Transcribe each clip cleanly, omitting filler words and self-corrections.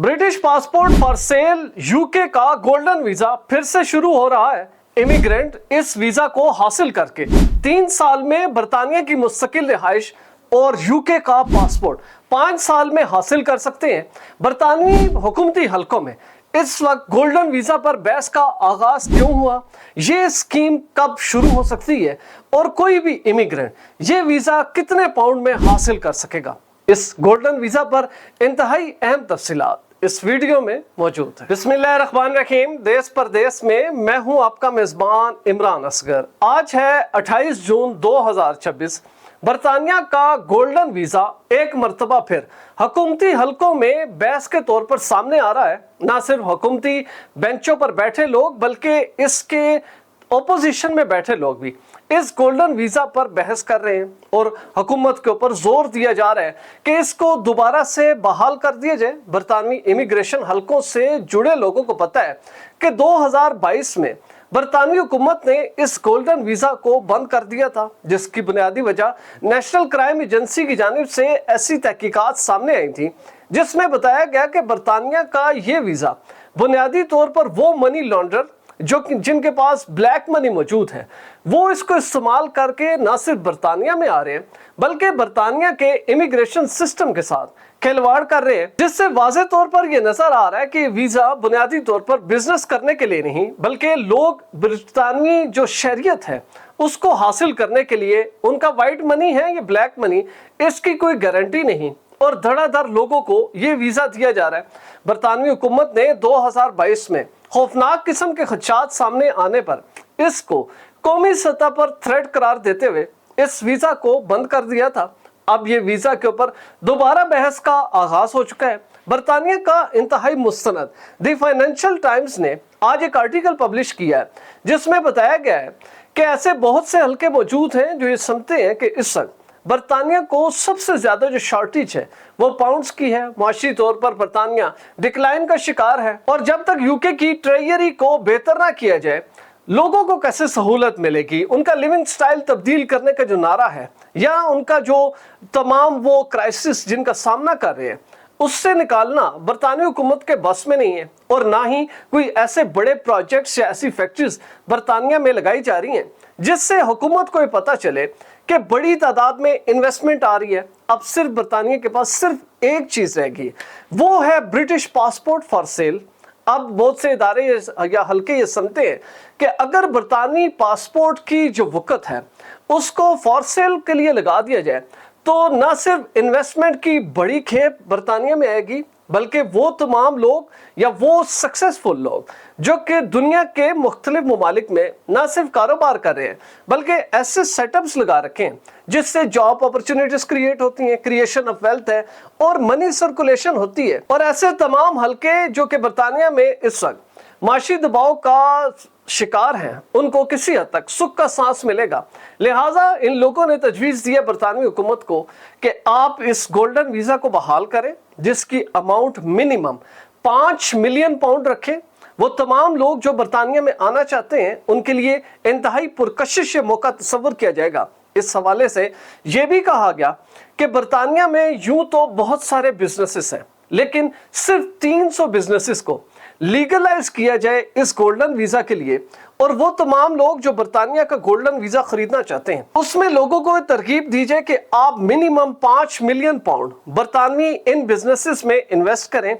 British passport for sale UK का golden visa फिर से शुरू हो रहा है। इमिग्रेंट इस वीजा को हासिल करके 3 साल में बरतानिया की मुस्तकिल रिहाइश और यूके का पासपोर्ट 5 साल में हासिल कर सकते हैं। बरतानवी हुकूमती हलकों में इस वक्त गोल्डन वीजा पर बहस का आगाज क्यों हुआ, ये स्कीम कब शुरू हो सकती है और कोई भी इमिग्रेंट ये वीजा कितने पाउंड में हासिल कर सकेगा, इस गोल्डन वीजा पर इंतहाई अहम तफसीलात इस वीडियो में मौजूद है। बिस्मिल्लाहिर्रहमानिर्रहीम। देश परदेश में मैं हूं आपका मेजबान इमरान असगर। आज है 28 जून 2026। बरतानिया का गोल्डन वीजा एक मर्तबा फिर हुकूमती हलकों में बहस के तौर पर सामने आ रहा है। ना सिर्फ हुकूमती बेंचों पर बैठे लोग बल्कि इसके ओपोजिशन में बैठे लोग भी इस गोल्डन वीजा पर बहस कर रहे हैं और हुकूमत के ऊपर जोर दिया जा रहा है कि इसको दोबारा से बहाल कर दिया जाए। बरतानवी इमिग्रेशन हलकों से जुड़े लोगों को पता है कि 2022 में बरतानवी हुकूमत ने इस गोल्डन वीजा को बंद कर दिया था, जिसकी बुनियादी वजह नेशनल क्राइम एजेंसी की जानिब से ऐसी तहकीकात सामने आई थी जिसमें बताया गया कि बरतानिया का ये वीजा बुनियादी तौर पर वो मनी लॉन्ड्रर जिनके पास ब्लैक मनी मौजूद है वो इसको इस्तेमाल करके न सिर्फ बरतानिया में आ रहे हैं बल्कि बरतानिया के इमिग्रेशन सिस्टम के साथ खिलवाड़ कर रहे हैं, जिससे वाज़े तौर पर यह नजर आ रहा है कि वीजा बुनियादी तौर पर बिजनेस करने के लिए नहीं बल्कि लोग बरतानवी जो शरीयत है उसको हासिल करने के लिए, उनका वाइट मनी है या ब्लैक मनी, इसकी कोई गारंटी नहीं और धड़ाधड़ लोगों को ये वीजा दिया जा रहा है। बरतानवी हुकूमत ने 2022 में खौफनाक किस्म के खदशात सामने आने पर इसको कौमी सतह पर थ्रेट करार देते हुए इस वीजा को बंद कर दिया था। अब ये वीजा के ऊपर दोबारा बहस का आगाज हो चुका है। बरतानिया का इंतहाई मुस्तनद द फाइनेंशियल टाइम्स ने आज एक आर्टिकल पब्लिश किया है जिसमें बताया गया है कि ऐसे बहुत से हलके मौजूद हैं जो ये समझते हैं कि इस वक्त बरतानिया को सबसे ज्यादा जो शॉर्टेज है वो पाउंड्स की है। माशी तौर पर बरतानिया डिक्लाइन का शिकार है और जब तक यूके की ट्रेजरी को बेहतर ना किया जाए लोगों को कैसे सहूलत मिलेगी, उनका लिविंग स्टाइल तब्दील करने का जो नारा है या उनका जो तमाम वो क्राइसिस जिनका सामना कर रहे हैं उससे निकालना बरतानवी हुकूमत के बस में नहीं है और ना ही कोई ऐसे बड़े प्रोजेक्ट्स या ऐसी फैक्ट्रीज बरतानिया में लगाई जा रही हैं जिससे हुकूमत को ये पता चले कि बड़ी तादाद में इन्वेस्टमेंट आ रही है। अब सिर्फ बरतानिया के पास सिर्फ एक चीज रह गई, वो है ब्रिटिश पासपोर्ट फॉर सेल। अब बहुत से इदारे या हल्के ये समझते हैं कि अगर बरतानवी पासपोर्ट की जो वक़्त है उसको फॉर सेल के लिए लगा दिया जाए तो न सिर्फ इन्वेस्टमेंट की बड़ी खेप बरतानिया में आएगी बल्कि वो तमाम लोग या वो सक्सेसफुल लोग जो कि दुनिया के मुख्तलिफ ममालिक में न सिर्फ कारोबार कर रहे हैं बल्कि ऐसे सेटअप्स लगा रखे हैं जिससे जॉब अपॉर्चुनिटीज क्रिएट होती हैं, क्रिएशन ऑफ वेल्थ है और मनी सर्कुलेशन होती है। और ऐसे तमाम हलके जो कि बरतानिया में इस वक्त माशी दबाव का शिकार हैं उनको किसी हद तक सुख का सांस मिलेगा। लिहाजा इन लोगों ने तजवीज़ दिया बरतानवी हुकूमत को कि आप इस गोल्डन वीज़ा को बहाल करें जिसकी अमाउंट मिनिमम 5 मिलियन पाउंड रखें। वो तमाम लोग जो बरतानिया में आना चाहते हैं उनके लिए इंतहाई पुरकशिश मौका तस्वर किया जाएगा। इस हवाले से यह भी कहा गया कि बरतानिया में यूं तो बहुत सारे बिजनेसेस हैं लेकिन सिर्फ 300 बिजनेसेस को लीगलाइज किया जाए इस गोल्डन वीजा के लिए और वो तमाम लोग जो बरतानिया का गोल्डन वीजा खरीदना चाहते हैं उसमें लोगों को तरकीब दी जाए कि आप मिनिमम 5 मिलियन पाउंड बरतानवी इन बिजनेसेस में इन्वेस्ट करें।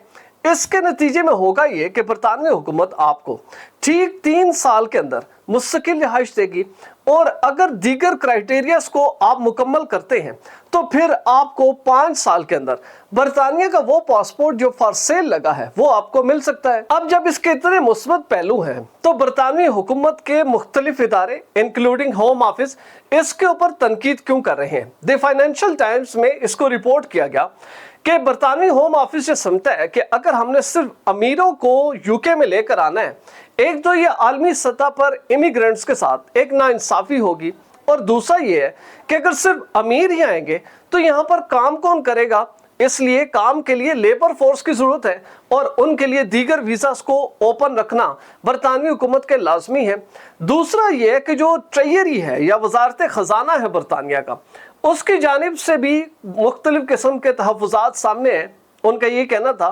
इसके नतीजे में होगा ये कि बरतानवी हुकूमत आपको ठीक 3 साल के अंदर मुस्तकिल रिहाइश देगी और अगर दीगर क्राइटेरियाज को आप मुकम्मल करते हैं तो फिर आपको 5 साल के अंदर बरतानिया का वो पासपोर्ट जो फॉर सेल लगा है वो आपको मिल सकता है। अब जब इसके इतने मुस्बत पहलू हैं तो बरतानवी हुकूमत के मुख्तलिफ इदारे इंक्लूडिंग होम ऑफिस इसके ऊपर तनकीद क्यों कर रहे हैं। द फाइनेंशियल टाइम्स में इसको रिपोर्ट किया गया कि बरतानवी होम ऑफिस ये समझता है कि अगर हमने सिर्फ अमीरों को यूके में लेकर आना है, एक तो ये आलमी सतह पर इमिग्रेंट्स के साथ एक नाइंसाफी होगी और दूसरा ये है कि अगर सिर्फ अमीर ही आएंगे तो यहाँ पर काम कौन करेगा। इसलिए काम के लिए लेबर फोर्स की जरूरत है और उनके लिए दीगर वीजास को ओपन रखना बरतानवी हुकूमत के लाजमी है। दूसरा ये है कि जो ट्रेजरी है या वजारत खजाना है बरतानिया का उसकी जानिब से भी मुख्तलिफ किस्म के तहफ़्फ़ुज़ात सामने हैं। उनका ये कहना था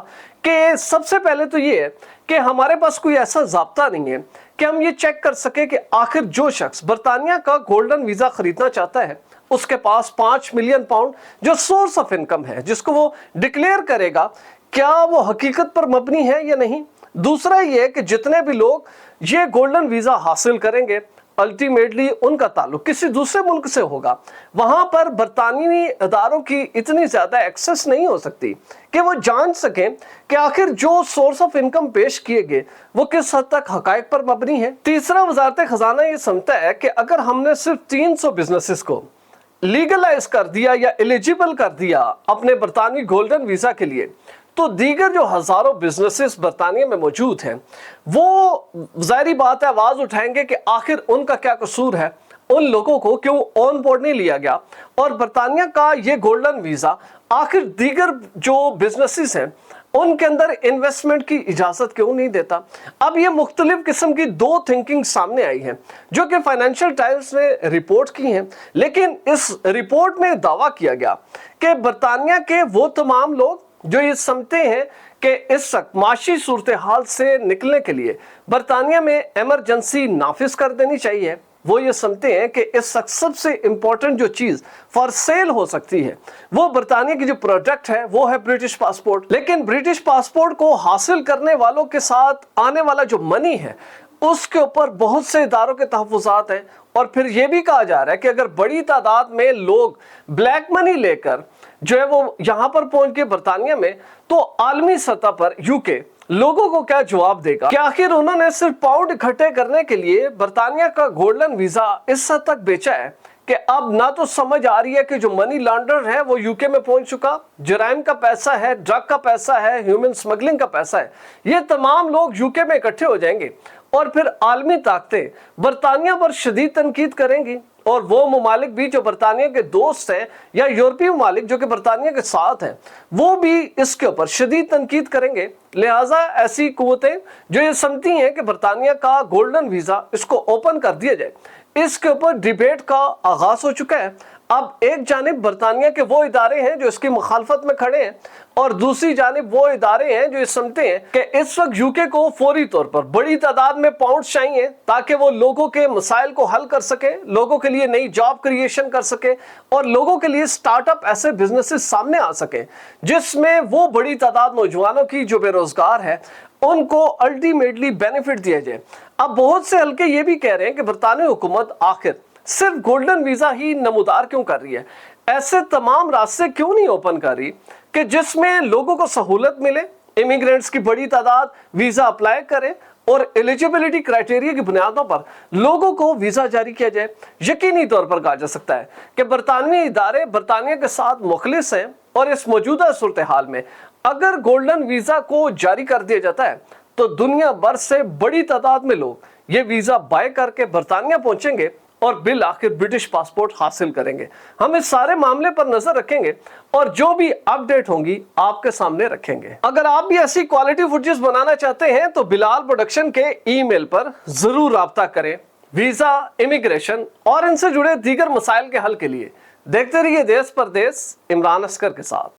कि सबसे पहले तो ये है कि हमारे पास कोई ऐसा ज़ाब्ता नहीं है कि हम ये चेक कर सके कि आखिर जो शख्स बरतानिया का गोल्डन वीज़ा खरीदना चाहता है उसके पास 5 मिलियन पाउंड जो सोर्स ऑफ इनकम है, जिसको वो डिक्लेयर करेगा, क्या वो हकीकत पर मबनी है या नहीं। दूसरा ये है कि जितने भी लोग ये गोल्डन वीज़ा हासिल करेंगे अल्टीमेटली उनका ताल्लुक किसी दूसरे मुल्क से होगा। वहां पर बरतानवी इदारों की इतनी ज्यादा एक्सेस नहीं हो सकती कि वो जान सकें कि आखिर जो सोर्स ऑफ इनकम पेश किए गए वो किस हद तक हकायक पर मबनी है। तीसरा, वजारत खजाना ये समझता है कि अगर हमने सिर्फ 300 बिजनेसेस को लीगलाइज कर दिया या एलिजिबल कर दिया अपने बरतानवी गोल्डन वीजा के लिए, तो दीगर जो हजारों बिजनेसेस बरतानिया में मौजूद हैं वो जाहिर बात है आवाज उठाएंगे कि आखिर उनका क्या कसूर है, उन लोगों को क्यों ऑन बोर्ड नहीं लिया गया और बरतानिया का ये गोल्डन वीजा आखिर दीगर जो बिजनेसेस हैं उनके अंदर इन्वेस्टमेंट की इजाजत क्यों नहीं देता। अब ये मुख्तलिफ किस्म की दो थिंकिंग सामने आई है जो कि फाइनेंशियल टाइम्स ने रिपोर्ट की हैं, लेकिन इस रिपोर्ट में दावा किया गया कि बरतानिया के वो तमाम लोग जो ये समझते हैं कि इस वक्त माशी सूरत हाल से निकलने के लिए बरतानिया में इमरजेंसी नाफिज कर देनी चाहिए, वो ये समझते हैं कि इस वक्त सबसे इंपॉर्टेंट जो चीज फॉर सेल हो सकती है वो बरतानिया की जो प्रोडक्ट है वो है ब्रिटिश पासपोर्ट। लेकिन ब्रिटिश पासपोर्ट को हासिल करने वालों के साथ आने वाला जो मनी है उसके ऊपर बहुत से इदारों के तहफ़्फ़ुज़ात हैं और फिर ये भी कहा जा रहा है कि अगर बड़ी तादाद में लोग ब्लैक मनी लेकर जो है वो यहां पर पहुंच के बरतानिया में, तो आलमी सतह पर यूके लोगों को क्या जवाब देगा कि आखिर उन्होंने सिर्फ पाउंड इकट्ठे करने के लिए बरतानिया का गोल्डन वीजा इस हद तक बेचा है कि अब ना तो समझ आ रही है कि जो मनी लॉन्डर है वो यूके में पहुंच चुका, जराइम का पैसा है, ड्रग का पैसा है, ह्यूमन स्मगलिंग का पैसा है, ये तमाम लोग यूके में इकट्ठे हो जाएंगे और फिर आलमी ताकतें बरतानिया पर शदीद तनकीद करेंगी और वो ममालिक भी जो बरतानिया के दोस्त हैं या यूरोपीय ममालिक जो कि बरतानिया के साथ हैं वो भी इसके ऊपर शदीद तनकीद करेंगे। लिहाजा ऐसी कुव्वतें जो ये समझती हैं कि बरतानिया का गोल्डन वीजा इसको ओपन कर दिया जाए, इसके ऊपर डिबेट का आगाज हो चुका है। अब एक जानिब बरतानिया के वो इदारे हैं जो इसकी मुखालफत में खड़े हैं और दूसरी जानिब वो इदारे हैं जो ये समझते हैं कि इस वक्त यूके को फौरी तौर पर बड़ी तादाद में पाउंड चाहिए ताकि वो लोगों के मसाइल को हल कर सके, लोगों के लिए नई जॉब क्रिएशन कर सके और लोगों के लिए स्टार्टअप ऐसे बिजनेसेस सामने आ सके जिसमें वो बड़ी तादाद नौजवानों की जो बेरोजगार है उनको अल्टीमेटली बेनिफिट दिया जाए। अब बहुत से हल्के ये भी कह रहे हैं कि बरतानवी हुकूमत आखिर सिर्फ गोल्डन वीजा ही नमूदार क्यों कर रही है, ऐसे तमाम रास्ते क्यों नहीं ओपन कर रही कि जिसमें लोगों को सहूलत मिले, इमिग्रेंट्स की बड़ी तादाद वीजा अप्लाई करें और एलिजिबिलिटी क्राइटेरिया की बुनियादों पर लोगों को वीजा जारी किया जाए। यकीनी तौर पर कहा जा सकता है कि बरतानवी इदारे बरतानिया के साथ मुखलिस हैं और इस मौजूदा सूरत हाल में अगर गोल्डन वीजा को जारी कर दिया जाता है तो दुनिया भर से बड़ी तादाद में लोग ये वीजा बाय करके बरतानिया पहुंचेंगे और बिल आखिर ब्रिटिश पासपोर्ट हासिल करेंगे। हम इस सारे मामले पर नजर रखेंगे और जो भी अपडेट होंगी आपके सामने रखेंगे। अगर आप भी ऐसी क्वालिटी फुटेज बनाना चाहते हैं तो बिलाल प्रोडक्शन के ईमेल पर जरूर राब्ता करें। वीजा, इमिग्रेशन और इनसे जुड़े दीगर मसाइल के हल के लिए देखते रहिए देश परदेश इमरान असगर के साथ।